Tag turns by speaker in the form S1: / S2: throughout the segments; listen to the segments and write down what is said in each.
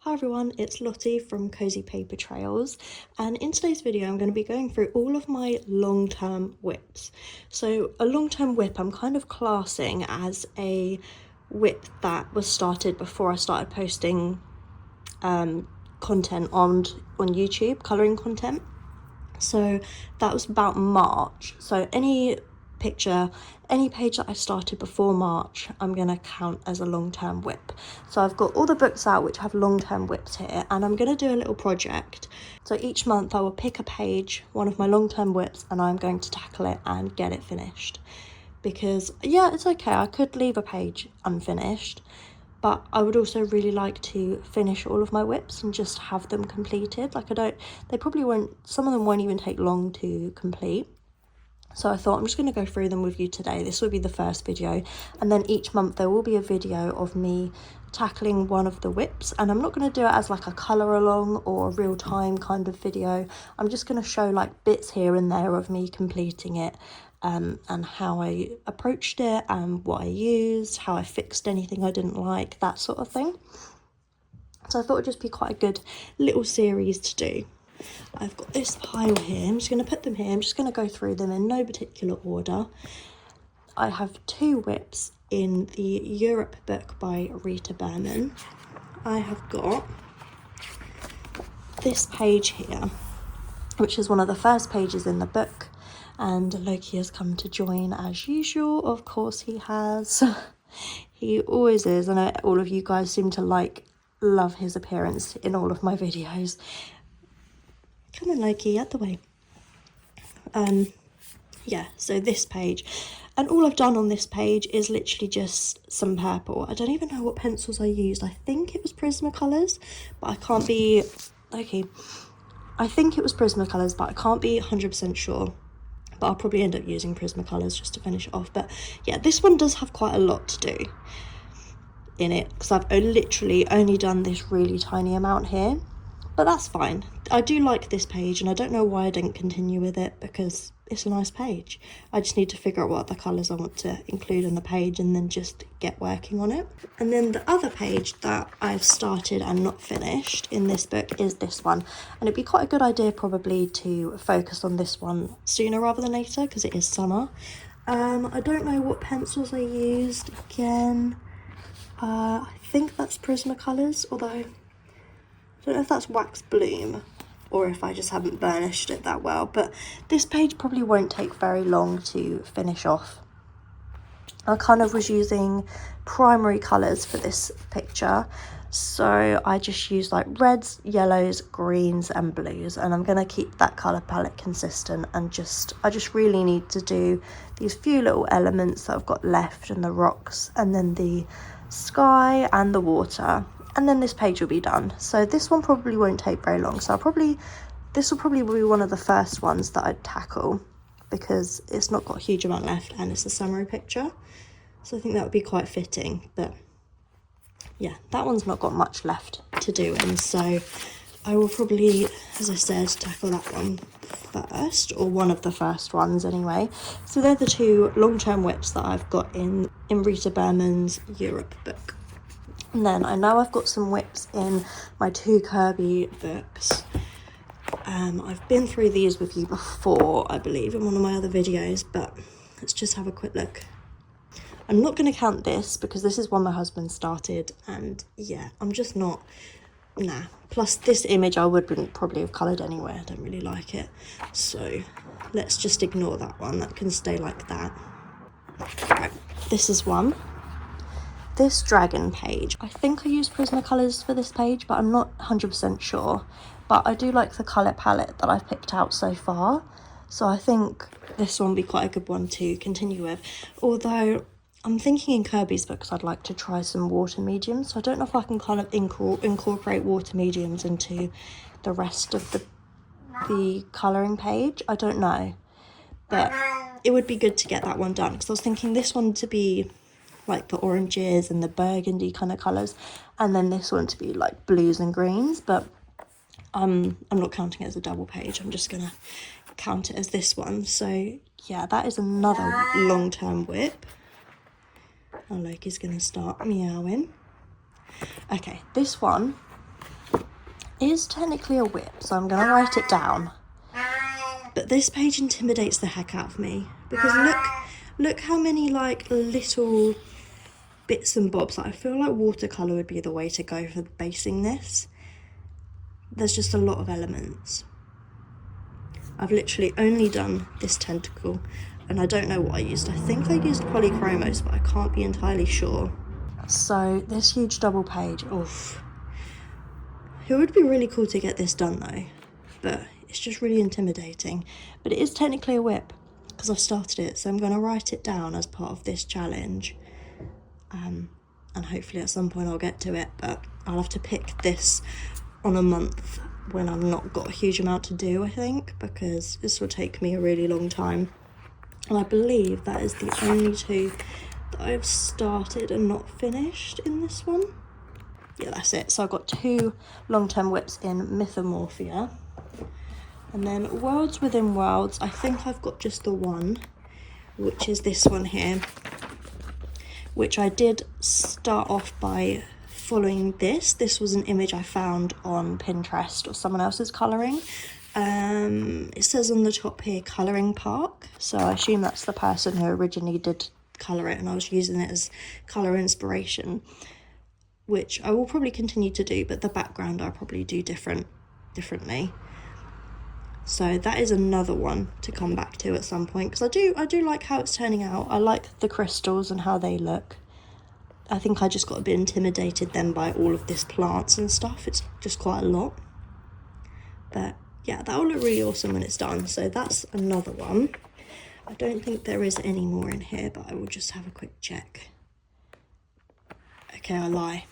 S1: Hi everyone, it's Lottie from Cozy Paper Trails, and in today's video I'm going to be going through all of my long-term WIPs. So a long-term WIP I'm kind of classing as a WIP that was started before I started posting content on YouTube, colouring content. So that was about March. So any page that I started before March, I'm going to count as a long-term WIP. So I've got all the books out which have long-term WIPs here, and I'm going to do a little project. So each month I will pick a page, one of my long-term WIPs, and I'm going to tackle it and get it finished. Because yeah, it's okay, I could leave a page unfinished, but I would also really like to finish all of my WIPs and just have them completed. They probably won't, some of them won't even take long to complete. So I thought I'm just going to go through them with you today. This will be the first video, and then each month there will be a video of me tackling one of the WIPs, and I'm not going to do it as like a colour along or a real time kind of video. I'm just going to show like bits here and there of me completing it, and how I approached it and what I used, how I fixed anything I didn't like, that sort of thing. So I thought it'd just be quite a good little series to do. I've got this pile here. I'm just going to put them here. I'm just going to go through them in no particular order. I have two WIPs in the Europe book by Rita Berman. I have got this page here, which is one of the first pages in the book, and Loki has come to join as usual. Of course he has. He always is. I know all of you guys seem to love his appearance in all of my videos. Come on, Loki, out the way. Yeah, so this page, and all I've done on this page is literally just some purple. I don't even know what pencils I used. I think it was Prismacolors, but I can't be, okay, I think it was Prismacolors, but I can't be 100% sure. But I'll probably end up using Prismacolors just to finish it off. But yeah, this one does have quite a lot to do in it, because I've literally only done this really tiny amount here. But that's fine. I do like this page, and I don't know why I didn't continue with it, because it's a nice page. I just need to figure out what other colours I want to include in the page and then just get working on it. And then the other page that I've started and not finished in this book is this one. And it'd be quite a good idea probably to focus on this one sooner rather than later, because it is summer. I don't know what pencils I used again. I think that's Prismacolors, although I don't know if that's Wax Bloom or if I just haven't burnished it that well, but this page probably won't take very long to finish off. I kind of was using primary colours for this picture, so I just used like reds, yellows, greens and blues, and I'm going to keep that colour palette consistent, and I just really need to do these few little elements that I've got left, and the rocks, and then the sky and the water. And then this page will be done. So this one probably won't take very long. So this will probably be one of the first ones that I'd tackle, because it's not got a huge amount left and it's a summary picture. So I think that would be quite fitting. But yeah, that one's not got much left to do in. So I will probably, as I said, tackle that one first, or one of the first ones anyway. So they're the two long-term WIPs that I've got in Rita Berman's Europe book. And then I know I've got some WIPs in my two Kerby books. I've been through these with you before, I believe, in one of my other videos, but let's just have a quick look. I'm not going to count this because this is one my husband started, and yeah, I'm just not, nah. Plus this image I wouldn't probably have coloured anyway, I don't really like it. So let's just ignore that one, that can stay like that. Right, this is one. This dragon page, I think I used Prismacolors for this page, but I'm not 100% sure. But I do like the colour palette that I've picked out so far, so I think this one will be quite a good one to continue with. Although I'm thinking in Kerby's books I'd like to try some water mediums, so I don't know if I can kind of incorporate water mediums into the rest of the colouring page. I don't know, but it would be good to get that one done, because I was thinking this one to be like the oranges and the burgundy kind of colours, and then this one to be like blues and greens. But I'm not counting it as a double page, I'm just gonna count it as this one. So yeah, that is another long-term WIP. Oh, Loki's gonna start meowing. Okay, this one is technically a WIP, so I'm going to write it down. But this page intimidates the heck out of me, because look how many like little bits and bobs. I feel like watercolour would be the way to go for basing this. There's just a lot of elements. I've literally only done this tentacle, and I don't know what I used. I think I used polychromos, but I can't be entirely sure. So this huge double page, oof. It would be really cool to get this done though, but it's just really intimidating. But it is technically a WIP, because I've started it, so I'm going to write it down as part of this challenge. And hopefully at some point I'll get to it, but I'll have to pick this on a month when I've not got a huge amount to do, I think, because this will take me a really long time. And I believe that is the only two that I've started and not finished in this one. Yeah, that's it. So I've got 2 long-term WIPs in Mythomorphia. And then Worlds Within Worlds, I think I've got just the one, which is this one here, which I did start off by following this. This was an image I found on Pinterest or someone else's colouring. It says on the top here, Colouring Park. So I assume that's the person who originally did colour it, and I was using it as colour inspiration, which I will probably continue to do, but the background I'll probably do differently. So that is another one to come back to at some point, because I do like how it's turning out. I like the crystals and how they look. I think I just got a bit intimidated then by all of this plants and stuff. It's just quite a lot. But yeah, that will look really awesome when it's done. So that's another one. I don't think there is any more in here, but I will just have a quick check. Okay, I lie.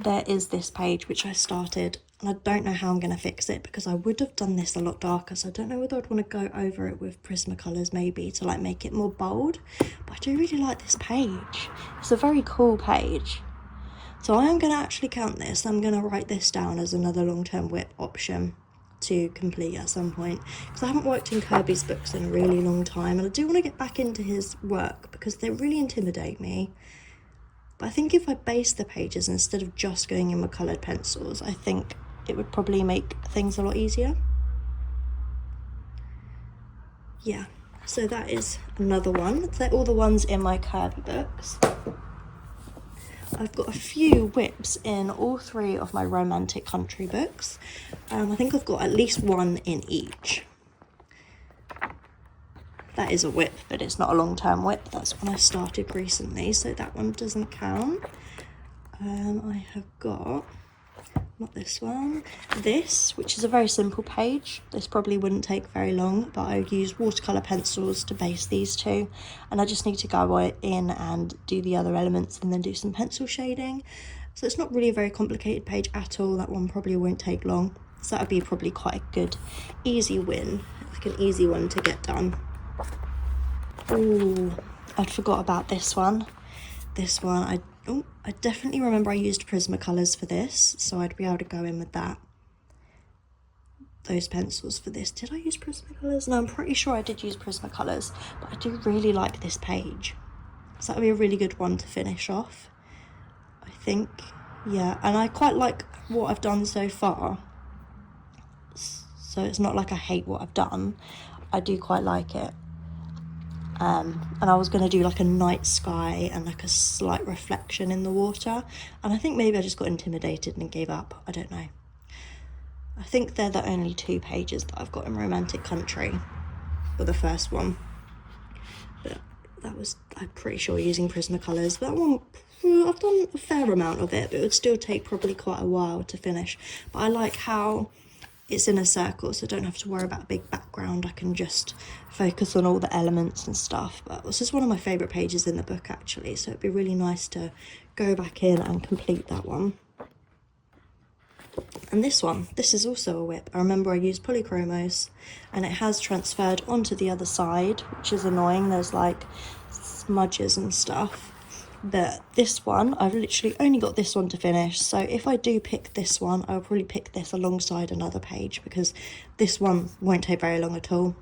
S1: There is this page which I started, and I don't know how I'm going to fix it, because I would have done this a lot darker, so I don't know whether I'd want to go over it with Prismacolors maybe to like make it more bold. But I do really like this page. It's a very cool page. So I am going to actually count this. I'm going to write this down as another long-term WIP option to complete at some point, because I haven't worked in Kerby's books in a really long time, and I do want to get back into his work because they really intimidate me. But I think if I base the pages instead of just going in with coloured pencils, I think it would probably make things a lot easier. Yeah, so that is another one. They're all the ones in my Kerby books. I've got a few WIPs in all 3 of my romantic country books. I think I've got at least one in each. That is a WIP, but it's not a long-term WIP. That's one I started recently, so that one doesn't count. I have got, not this one, this, which is a very simple page. This probably wouldn't take very long, but I use watercolour pencils to base these 2, and I just need to go in and do the other elements and then do some pencil shading. So it's not really a very complicated page at all. That one probably won't take long. So that would be probably quite a good, easy win, like an easy one to get done. Oh, I'd forgot about this one. This one, I definitely remember I used Prismacolors for this, so I'd be able to go in with that. Those pencils for this. Did I use Prismacolors? No, I'm pretty sure I did use Prismacolors, but I do really like this page. So that would be a really good one to finish off, I think. Yeah, and I quite like what I've done so far. So it's not like I hate what I've done. I do quite like it. And I was going to do like a night sky and like a slight reflection in the water, and I think maybe I just got intimidated and gave up. I don't know. I think they're the only 2 pages that I've got in Romantic Country, or the first one, but that was, I'm pretty sure, using Prismacolors. That one, I've done a fair amount of it, but it would still take probably quite a while to finish. But I like how it's in a circle, so I don't have to worry about a big background. I can just focus on all the elements and stuff. But this is one of my favourite pages in the book, actually, so it'd be really nice to go back in and complete that one. And this one, this is also a WIP. I remember I used polychromos, and it has transferred onto the other side, which is annoying. There's like smudges and stuff. But this one, I've literally only got this one to finish, so if I do pick this one, I'll probably pick this alongside another page, because this one won't take very long at all.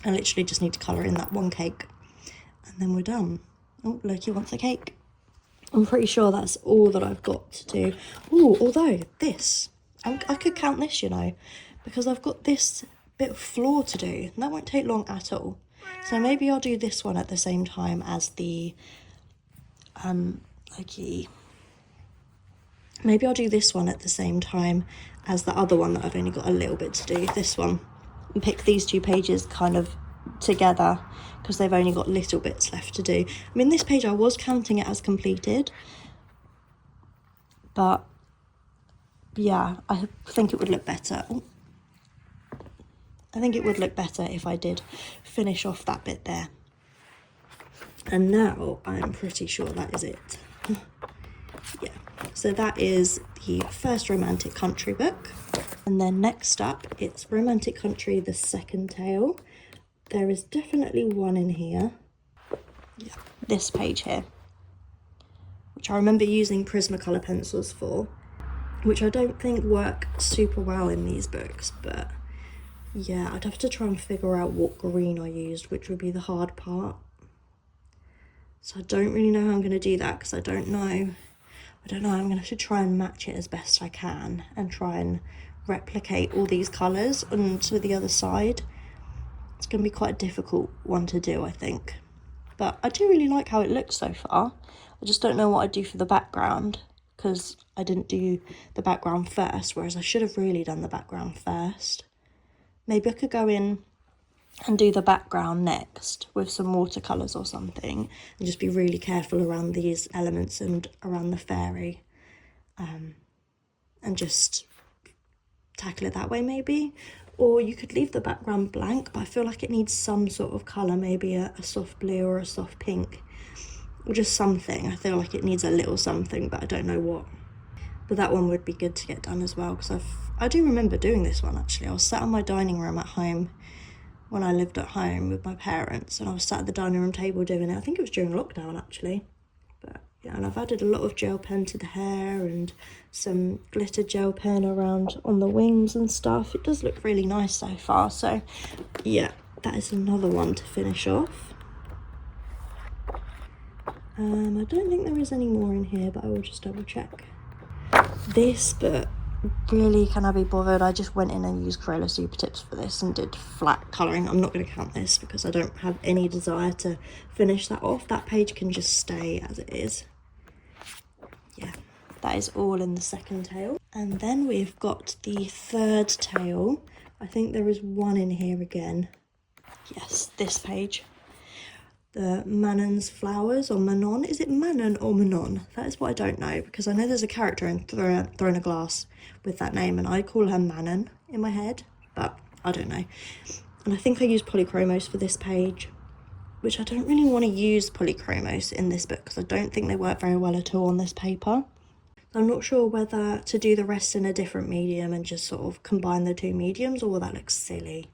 S1: I literally just need to colour in that one cake, and then we're done. Oh, Loki wants a cake. I'm pretty sure that's all that I've got to do. Oh, although this, I could count this, you know, because I've got this bit of floor to do. And that won't take long at all. So maybe I'll do this one at the same time as the, maybe I'll do this one at the same time as the other one that I've only got a little bit to do, this one. And pick these 2 pages kind of together because they've only got little bits left to do. I mean, this page I was counting it as completed, but yeah, I think it would look better. I think it would look better if I did finish off that bit there. And now I'm pretty sure that is it. Yeah, so that is the first Romantic Country book. And then next up, it's Romantic Country, the second tale. There is definitely one in here. Yeah, this page here, which I remember using Prismacolor pencils for, which I don't think work super well in these books, but yeah, I'd have to try and figure out what green I used, which would be the hard part. So I don't really know how I'm going to do that, because I don't know, I'm going to have to try and match it as best I can and try and replicate all these colours onto the other side. It's going to be quite a difficult one to do, I think. But I do really like how it looks so far. I just don't know what I'd do for the background, because I didn't do the background first, whereas I should have really done the background first. Maybe I could go in and do the background next with some watercolours or something, and just be really careful around these elements and around the fairy, and just tackle it that way maybe. Or you could leave the background blank, but I feel like it needs some sort of colour, maybe a soft blue or a soft pink, or just something. I feel like it needs a little something, but I don't know what. But that one would be good to get done as well, because I do remember doing this one actually. I was sat on my dining room at home when I lived at home with my parents, and I was sat at the dining room table doing it. I think it was during lockdown actually. But yeah, and I've added a lot of gel pen to the hair and some glitter gel pen around on the wings and stuff. It does look really nice so far. So yeah, that is another one to finish off. I don't think there is any more in here, but I will just double check. This book, really, can I be bothered? I just went in and used Crayola Super Tips for this and did flat colouring. I'm not going to count this because I don't have any desire to finish that off. That page can just stay as it is. Yeah, that is all in the second tale. And then we've got the third tale. I think there is one in here again. Yes, this page. The Manon's Flowers, or Manon. Is it Manon or Manon? That is what I don't know, because I know there's a character in Throne of Glass with that name, and I call her Manon in my head, but I don't know. And I think I used polychromos for this page, which I don't really want to use polychromos in this book, because I don't think they work very well at all on this paper. I'm not sure whether to do the rest in a different medium and just sort of combine the 2 mediums, or will that look silly?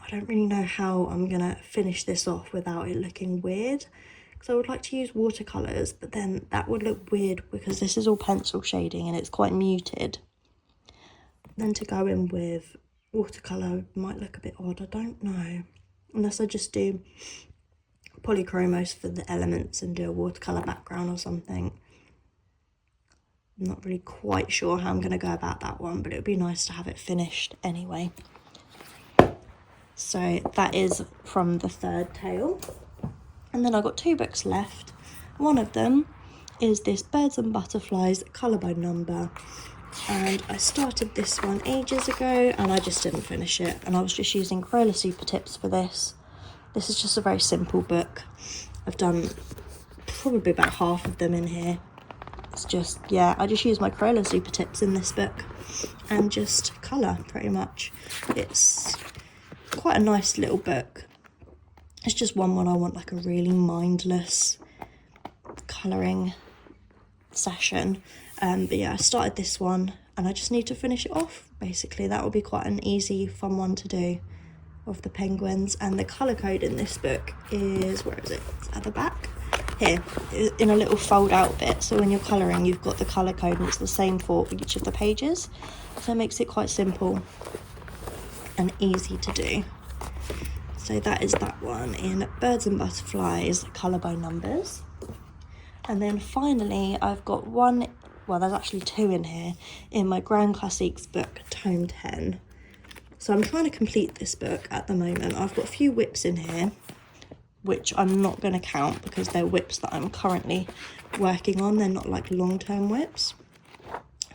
S1: I don't really know how I'm going to finish this off without it looking weird, because I would like to use watercolours, but then that would look weird because this is all pencil shading and it's quite muted. Then to go in with watercolour might look a bit odd, I don't know, unless I just do polychromos for the elements and do a watercolour background or something. I'm not really quite sure how I'm going to go about that one, but it would be nice to have it finished anyway. So that is from the third tale. And then I've got 2 books left. One of them is this Birds and Butterflies colour by number. And I started this one ages ago and I just didn't finish it. And I was just using Crayola Super Tips for this. This is just a very simple book. I've done probably about half of them in here. It's just, yeah, I just use my Crayola Super Tips in this book and just colour pretty much. It's quite a nice little book. It's just one when I want like a really mindless colouring session. But yeah, I started this one and I just need to finish it off. Basically, that will be quite an easy, fun one to do, of the penguins. And the colour code in this book is, where is it? It's at the back. Here, in a little fold out bit. So when you're colouring, you've got the colour code and it's the same for each of the pages. So it makes it quite simple and easy to do. So that is that one in Birds and Butterflies colour by numbers. And then finally, I've got one, well, there's actually two in here, in my Grand Classiques book, Tome 10. So I'm trying to complete this book at the moment. I've got a few WIPs in here, which I'm not going to count because they're WIPs that I'm currently working on. They're not like long-term WIPs.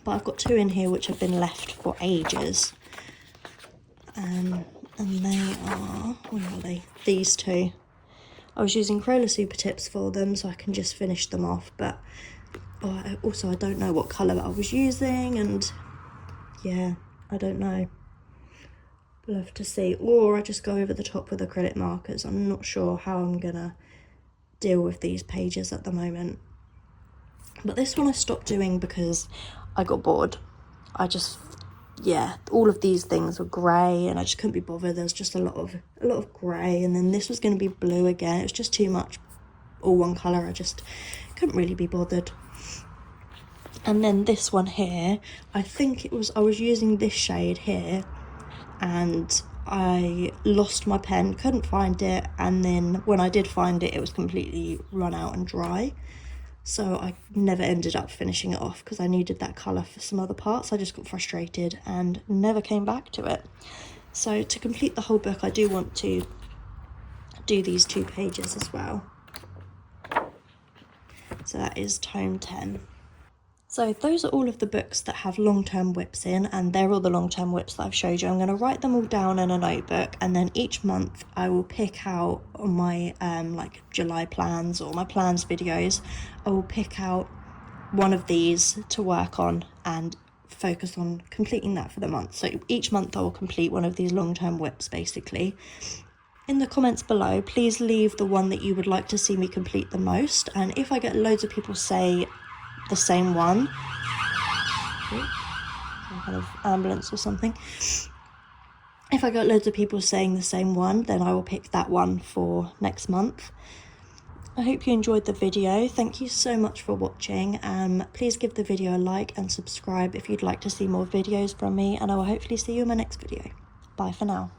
S1: But I've got two in here which have been left for ages. And they are, what are they? These two. I was using Crayola Super Tips for them so I can just finish them off, but also I don't know what colour I was using, and yeah, I don't know. We'll have to see. Or I just go over the top with acrylic markers. I'm not sure how I'm gonna deal with these pages at the moment. But this one I stopped doing because I got bored. Yeah, all of these things were grey and I just couldn't be bothered. There was just a lot of grey, and then this was going to be blue again. It was just too much, all one colour. I just couldn't really be bothered. And then this one here, I was using this shade here, and I lost my pen, couldn't find it, and then when I did find it, it was completely run out and dry. So I never ended up finishing it off because I needed that colour for some other parts. I just got frustrated and never came back to it. So to complete the whole book, I do want to do these 2 pages as well. So that is Tome 10. So those are all of the books that have long-term WIPs in, and they're all the long-term WIPs that I've showed you. I'm going to write them all down in a notebook, and then each month I will pick out on my like July plans or my plans videos, I will pick out one of these to work on and focus on completing that for the month. So each month I will complete one of these long-term WIPs basically. In the comments below, please leave the one that you would like to see me complete the most, and if I get loads of people say the same one, some kind of ambulance or something, if I got loads of people saying the same one, then I will pick that one for next month. I hope you enjoyed the video. Thank you so much for watching. Please give the video a like and subscribe if you'd like to see more videos from me, and I will hopefully see you in my next video. Bye for now.